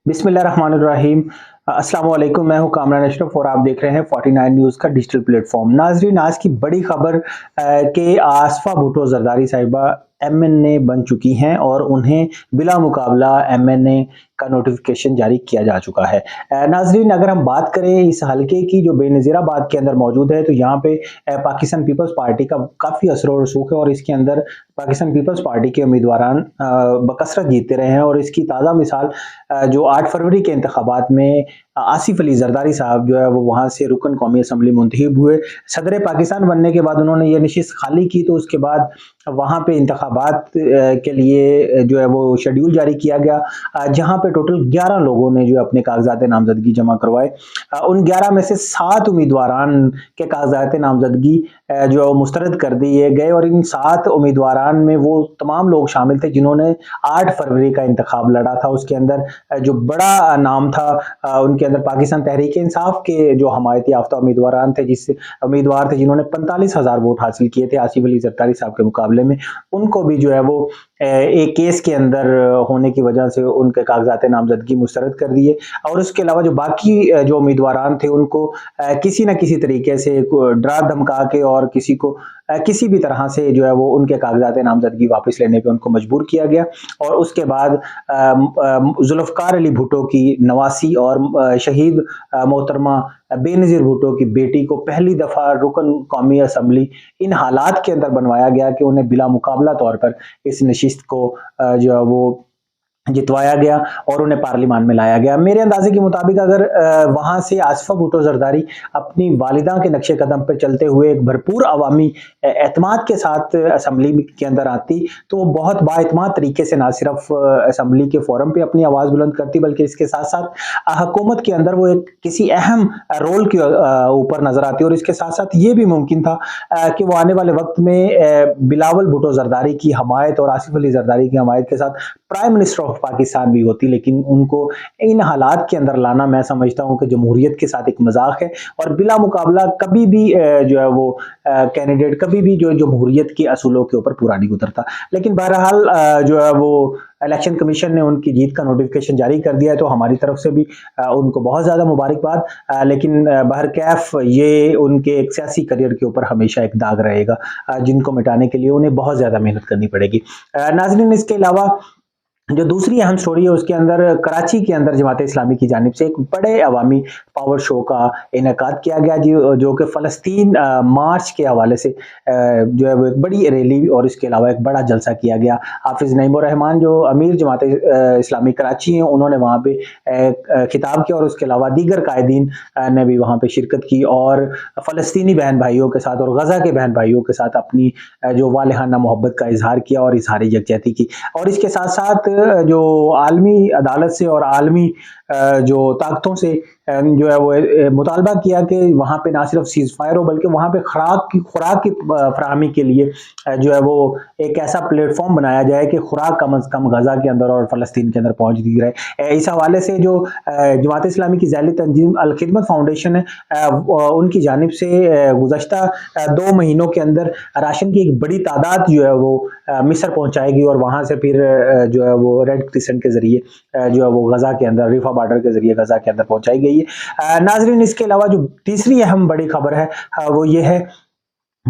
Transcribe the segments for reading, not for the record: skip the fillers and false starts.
बिस्मिल्लाहिर्रहमानिर्रहीम। अस्सलाम वालेकुम। मैं हूं कामरान अशरफ और आप देख रहे हैं 49 न्यूज़ का डिजिटल प्लेटफॉर्म। नाजरीन, आज की बड़ी खबर कि आसफा भुट्टो जरदारी साहिबा एमएनए बन चुकी हैं और उन्हें बिला मुकाबला एमएनए का नोटिफिकेशन जारी किया जा चुका है। नाजरीन, अगर हम बात करें इस हलके की जो बेनज़ीराबाद के अंदर मौजूद है, तो यहाँ पे पाकिस्तान पीपल्स पार्टी का काफ़ी असर और रसूख है और इसके अंदर पाकिस्तान पीपल्स पार्टी के उम्मीदवारान बकसरत जीतते रहे हैं। और इसकी ताज़ा मिसाल जो 8 फरवरी के इंतखाबात में आसिफ अली जरदारी साहब जो है वो वहाँ से रुकन कौमी असम्बली मुंतखब हुए। सदर पाकिस्तान बनने के बाद उन्होंने ये नशिस्त खाली की, तो उसके बाद वहाँ पे इंतखाबात के लिए जो है वो शेड्यूल जारी किया गया, जहाँ पे टोटल 11 लोगों ने जो अपने कागजात नामजदगी जमा करवाए। उन 11 में से 7 उम्मीदवारान के कागजात नामजदगी जो मुस्तरद कर दिए गए और इन 7 उम्मीदवारान में वो तमाम लोग शामिल थे जिन्होंने 8 फरवरी का इंतखाब लड़ा था। उसके अंदर जो बड़ा नाम था उनके अंदर पाकिस्तान तहरीक इंसाफ के जो हमायती याफ्ता उम्मीदवारान थे, उम्मीदवार थे जिन्होंने 45,000 वोट हासिल किए थे आसिफ अली जरदारी साहब के मुकाबले में। उनको भी जो है वो एक केस के अंदर होने की वजह से उनके कागजात नामजदगी मुस्तरद कर दिए। और उसके अलावा जो बाकी जो उम्मीदवारान थे उनको किसी न किसी तरीके से डरा धमका के और किसी को किसी भी तरह से जो है वो उनके कागजात नामजदगी वापस लेने पे उनको मजबूर किया गया। और उसके बाद जुल्फ़कार अली भुट्टो की नवासी और शहीद मोहतरमा बेनज़ीर भुट्टो की बेटी को पहली दफ़ा रुकन कौमी असम्बली इन हालात के अंदर बनवाया गया कि उन्हें बिला मुकाबला तौर पर इस नशिस्त को जो है वो जितवाया गया और उन्हें पार्लिमान में लाया गया। मेरे अंदाजे के मुताबिक अगर वहाँ से आसफा भुट्टो जरदारी अपनी वालिदा के नक्शे कदम पर चलते हुए एक भरपूर अवामी एतमाद के साथ असम्बली के अंदर आती, तो वो बहुत बाएतमाद तरीके से ना सिर्फ असम्बली के फोरम पे अपनी आवाज़ बुलंद करती, बल्कि इसके साथ साथ हुकूमत के अंदर वो एक किसी अहम रोल के ऊपर नजर आती। और इसके साथ साथ ये भी मुमकिन था कि वो आने वाले वक्त में बिलावल भुट्टो जरदारी की हमायत और आसिफ अली जरदारी की हमायत के साथ प्राइम मिनिस्टर ऑफ पाकिस्तान भी होती। लेकिन उनको इन हालात के अंदर लाना, मैं समझता हूं कि जमहूरियत के साथ एक मजाक है और बिला मुकाबला कभी भी जो है वो कैंडिडेट कभी भी जो जमहूरियत के असूलों के ऊपर पूरा नहीं उतरता। लेकिन बहरहाल जो है वो इलेक्शन कमीशन ने उनकी जीत का नोटिफिकेशन जारी कर दिया है, तो हमारी तरफ से भी उनको बहुत ज़्यादा मुबारकबाद। लेकिन बहरकैफ ये उनके एक सियासी करियर के ऊपर हमेशा एक दाग रहेगा, जिनको मिटाने के लिए उन्हें बहुत ज़्यादा मेहनत करनी पड़ेगी। नाज़रीन, इसके अलावा जो दूसरी अहम स्टोरी है उसके अंदर कराची के अंदर जमात इस्लामी की जानिब से एक बड़े अवामी पावर शो का इनेकाद किया गया, जो कि फ़लस्तीन मार्च के हवाले से जो है वो एक बड़ी रैली और इसके अलावा एक बड़ा जलसा किया गया। हाफिज़ नईमुर रहमान जो अमीर जमात इस्लामी कराची हैं, उन्होंने वहाँ पे खिताब किया और उसके अलावा दीगर कायदीन ने भी वहाँ पे शिरकत की और फ़लस्तीनी बहन भाइयों के साथ और गज़ा के बहन भाइयों के साथ अपनी जो वालिहाना मोहब्बत का इजहार किया और इजहार यकजहती की। और इसके साथ साथ जो आलमी अदालत से और आलमी जो ताकतों से जो है वो मुतालबा किया कि वहाँ पे ना सिर्फ सीज फायर हो बल्कि वहाँ पे खुराक की फराहमी के लिए जो है वो एक ऐसा प्लेटफॉर्म बनाया जाए कि खुराक कम अज़ कम गज़ा के अंदर और फ़लस्तीन के अंदर पहुँच दी रहे। इस हवाले से जो जमात इस्लामी की ज़ैली तंजीम अल खिदमत फाउंडेशन है, उनकी जानिब से गुज़श्ता 2 महीनों के अंदर राशन की एक बड़ी तादाद जो है वो मिस्र पहुँचाएगी और वहाँ से फिर जो है वो रेड क्रिसेंट के ज़रिए जो है वो गज़ा के अंदर रिफा बॉर्डर के ज़रिए गज़ा के अंदर पहुँचाई गई है। नाजरीन, इसके अलावा जो तीसरी अहम बड़ी खबर है वो ये है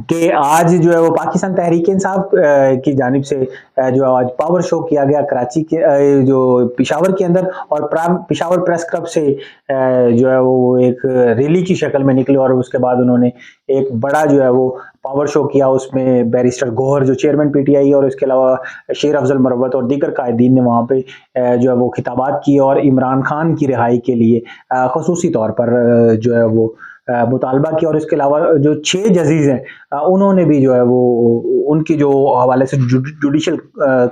कि आज जो है वो पाकिस्तान तहरीक इंसाफ की जानिब से जो आज पावर शो किया गया कराची के जो पेशावर के अंदर, और पेशावर प्रेस क्लब से जो है वो एक रैली की शक्ल में निकले और उसके बाद उन्होंने एक बड़ा जो है वो पावर शो किया। उसमें बैरिस्टर गौहर जो चेयरमैन पीटीआई और इसके अलावा शेर अफजल मरवत और दीगर कायदीन ने वहाँ पे जो है वो खिताबात किए और इमरान खान की रिहाई के लिए खसूसी तौर पर जो है वो मुतालबा किया। और इसके अलावा जो 6 जजीज हैं उन्होंने भी जो है वो उनकी जो हवाले से जुडिशल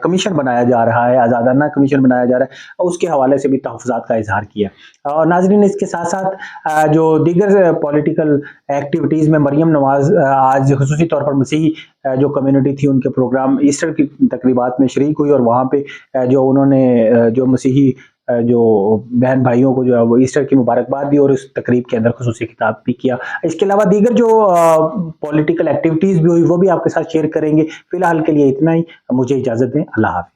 कमीशन बनाया जा रहा है, आज़ादाना कमीशन बनाया जा रहा है, उसके हवाले से भी तहफ़्फ़ुज़ात का इजहार किया। और नाज़रीन, इसके साथ साथ जो दीगर पॉलिटिकल एक्टिविटीज़ में मरियम नवाज़ आज ख़ुसूसी तौर पर मसीही जो कम्युनिटी थी उनके प्रोग्राम ईस्टर की तकरीबात में शरीक हुई और वहाँ पे जो उन्होंने जो मसीही जो बहन भाइयों को जो है वो ईस्टर की मुबारकबाद दी और इस तकरीब के अंदर ख़ुसूसी खिताब भी किया। इसके अलावा दीगर जो पॉलिटिकल एक्टिविटीज़ भी हुई वो भी आपके साथ शेयर करेंगे। फ़िलहाल के लिए इतना ही, मुझे इजाज़त दें। अल्लाह हाफ़िज़।